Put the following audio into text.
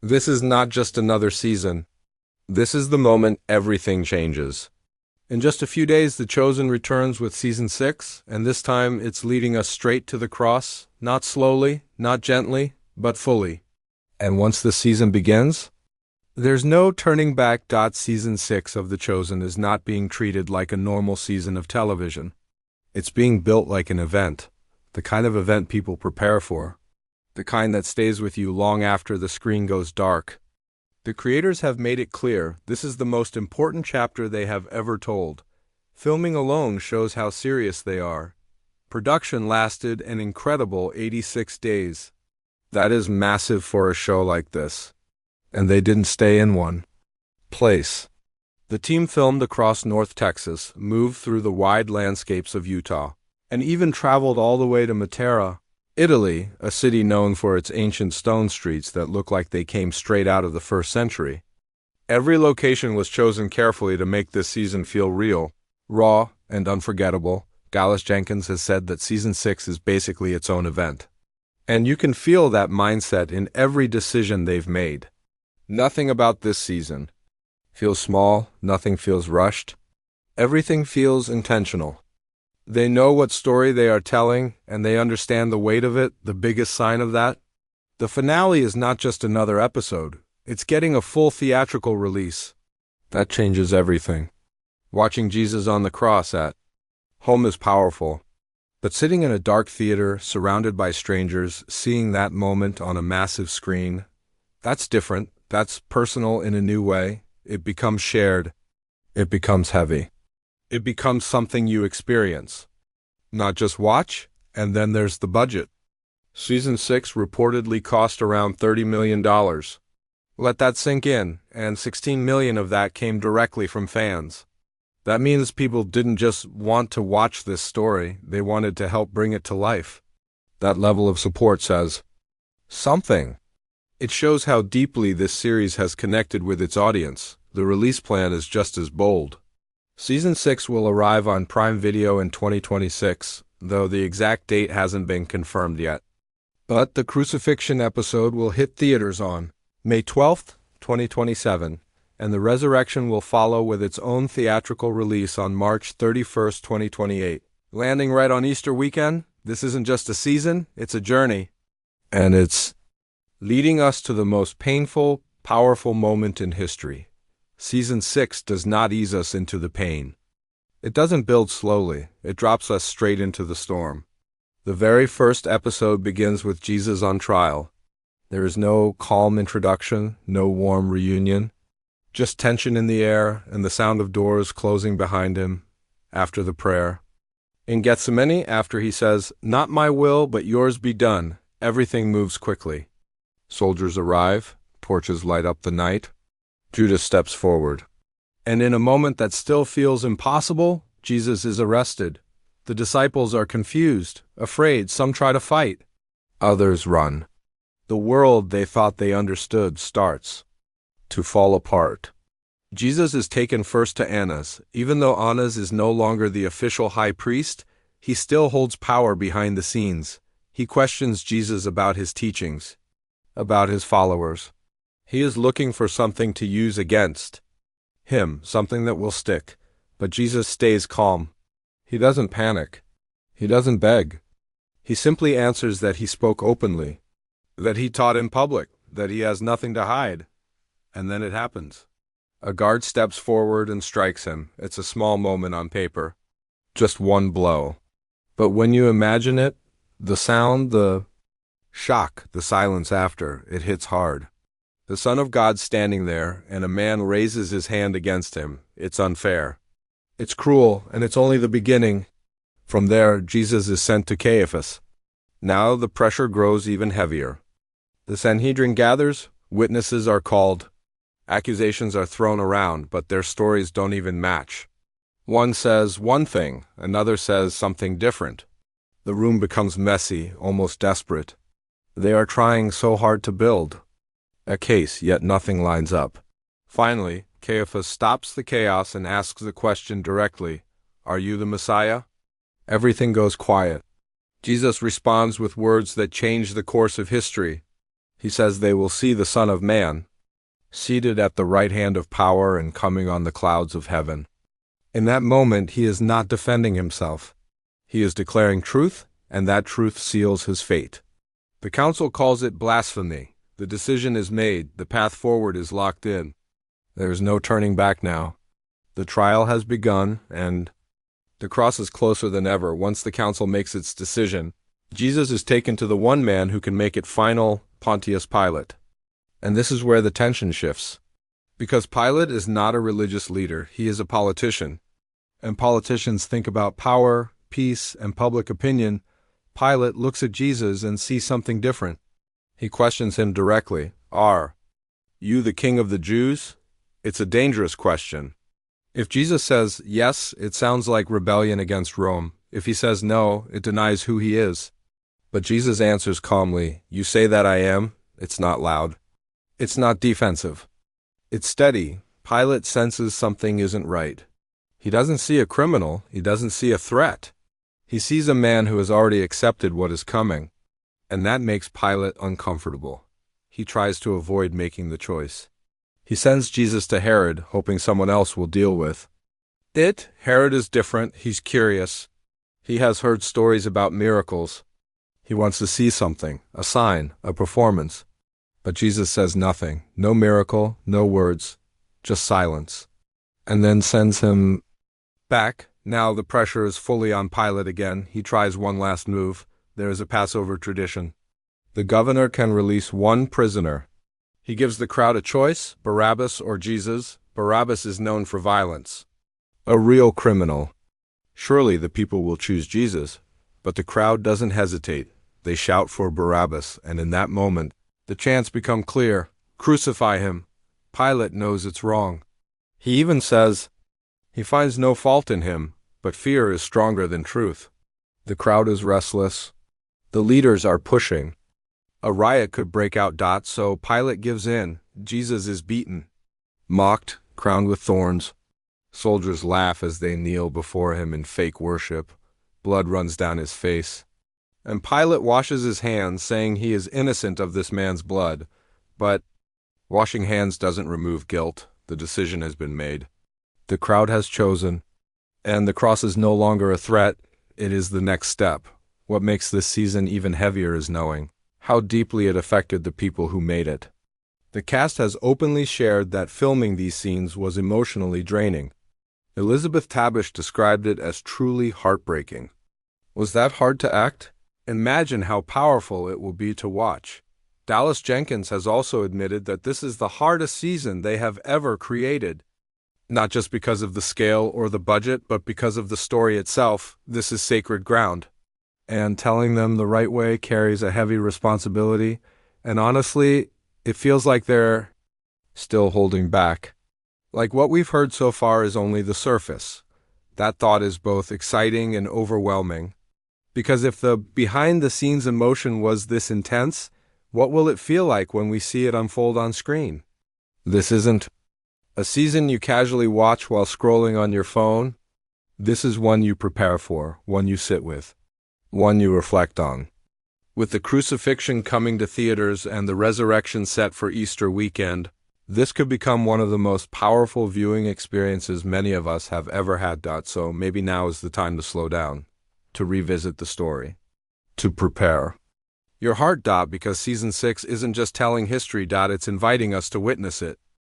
This is not just another season. This is the moment everything changes. In just a few days, The Chosen returns with Season 6, and this time it's leading us straight to the cross, not slowly, not gently, but fully. And once the season begins, there's no turning back. Season 6 of The Chosen is not being treated like a normal season of television. It's being built like an event, the kind of event people prepare for, the kind that stays with you long after the screen goes dark. The creators have made it clear this is the most important chapter they have ever told. Filming alone shows how serious they are. Production lasted an incredible 86 days. That is massive for a show like this. And they didn't stay in one place. The team filmed across North Texas, moved through the wide landscapes of Utah, and even traveled all the way to Matera, Italy, a city known for its ancient stone streets that look like they came straight out of the 1st century. Every location was chosen carefully to make this season feel real, raw, and unforgettable. Dallas Jenkins has said that Season 6 is basically its own event. And you can feel that mindset in every decision they've made. Nothing about this season feels small, nothing feels rushed. Everything feels intentional. They know what story they are telling, and they understand the weight of it. The biggest sign of that? The finale is not just another episode. It's getting a full theatrical release. That changes everything. Watching Jesus on the cross at home is powerful. But sitting in a dark theater, surrounded by strangers, seeing that moment on a massive screen, that's different. That's personal in a new way. It becomes shared. It becomes heavy. It becomes something you experience, not just watch. And then there's the budget. Season 6 reportedly cost around $30 million. Let that sink in, and $16 million of that came directly from fans. That means people didn't just want to watch this story, they wanted to help bring it to life. That level of support says something. It shows how deeply this series has connected with its audience. The release plan is just as bold. Season 6 will arrive on Prime Video in 2026, though the exact date hasn't been confirmed yet. But the Crucifixion episode will hit theaters on May 12th, 2027, and the Resurrection will follow with its own theatrical release on March 31st, 2028. Landing right on Easter weekend, this isn't just a season, it's a journey. And it's leading us to the most painful, powerful moment in history. Season 6 does not ease us into the pain. It doesn't build slowly, it drops us straight into the storm. The very first episode begins with Jesus on trial. There is no calm introduction, no warm reunion, just tension in the air and the sound of doors closing behind him after the prayer. In Gethsemane, after he says, "Not my will, but yours be done," everything moves quickly. Soldiers arrive, torches light up the night. Judas steps forward. And in a moment that still feels impossible, Jesus is arrested. The disciples are confused, afraid. Some try to fight. Others run. The world they thought they understood starts to fall apart. Jesus is taken first to Annas. Even though Annas is no longer the official high priest, he still holds power behind the scenes. He questions Jesus about his teachings, about his followers. He is looking for something to use against him, something that will stick. But Jesus stays calm. He doesn't panic. He doesn't beg. He simply answers that he spoke openly, that he taught in public, that he has nothing to hide. And then it happens. A guard steps forward and strikes him. It's a small moment on paper. Just one blow. But when you imagine it, the sound, the shock, the silence after, it hits hard. The Son of God standing there, and a man raises his hand against him. It's unfair. It's cruel, and it's only the beginning. From there, Jesus is sent to Caiaphas. Now the pressure grows even heavier. The Sanhedrin gathers, witnesses are called, accusations are thrown around, but their stories don't even match. One says one thing, another says something different. The room becomes messy, almost desperate. They are trying so hard to build a case, yet nothing lines up. Finally, Caiaphas stops the chaos and asks the question directly, "Are you the Messiah?" Everything goes quiet. Jesus responds with words that change the course of history. He says they will see the Son of Man, seated at the right hand of power and coming on the clouds of heaven. In that moment, he is not defending himself. He is declaring truth, and that truth seals his fate. The council calls it blasphemy. The decision is made. The path forward is locked in. There is no turning back now. The trial has begun, and the cross is closer than ever. Once the council makes its decision, Jesus is taken to the one man who can make it final, Pontius Pilate. And this is where the tension shifts. Because Pilate is not a religious leader, he is a politician. And politicians think about power, peace, and public opinion. Pilate looks at Jesus and sees something different. He questions him directly. Are you the king of the Jews? It's a dangerous question. If Jesus says yes, it sounds like rebellion against Rome. If he says no, it denies who he is. But Jesus answers calmly, "You say that I am." It's not loud. It's not defensive. It's steady. Pilate senses something isn't right. He doesn't see a criminal. He doesn't see a threat. He sees a man who has already accepted what is coming. And that makes Pilate uncomfortable. He tries to avoid making the choice. He sends Jesus to Herod, hoping someone else will deal with it. Herod is different. He's curious. He has heard stories about miracles. He wants to see something, a sign, a performance. But Jesus says nothing. No miracle, no words, just silence. And then sends him back. Now the pressure is fully on Pilate again. He tries one last move. There is a Passover tradition. The governor can release one prisoner. He gives the crowd a choice, Barabbas or Jesus. Barabbas is known for violence. A real criminal. Surely the people will choose Jesus, but the crowd doesn't hesitate. They shout for Barabbas, and in that moment, the chants become clear. Crucify him. Pilate knows it's wrong. He even says he finds no fault in him, but fear is stronger than truth. The crowd is restless. The leaders are pushing. A riot could break out. So Pilate gives in. Jesus is beaten, mocked, crowned with thorns. Soldiers laugh as they kneel before him in fake worship. Blood runs down his face. And Pilate washes his hands, saying he is innocent of this man's blood. But washing hands doesn't remove guilt. The decision has been made. The crowd has chosen. And the cross is no longer a threat. It is the next step. What makes this season even heavier is knowing how deeply it affected the people who made it. The cast has openly shared that filming these scenes was emotionally draining. Elizabeth Tabish described it as truly heartbreaking. Was that hard to act? Imagine how powerful it will be to watch. Dallas Jenkins has also admitted that this is the hardest season they have ever created. Not just because of the scale or the budget, but because of the story itself. This is sacred ground. And telling them the right way carries a heavy responsibility. And honestly, it feels like they're still holding back. Like what we've heard so far is only the surface. That thought is both exciting and overwhelming. Because if the behind-the-scenes emotion was this intense, what will it feel like when we see it unfold on screen? This isn't a season you casually watch while scrolling on your phone. This is one you prepare for, one you sit with, one you reflect on. With the Crucifixion coming to theaters and the Resurrection set for Easter weekend, this could become one of the most powerful viewing experiences many of us have ever had. So maybe now is the time to slow down, to revisit the story, to prepare your heart. Because season 6 isn't just telling history. It's inviting us to witness it.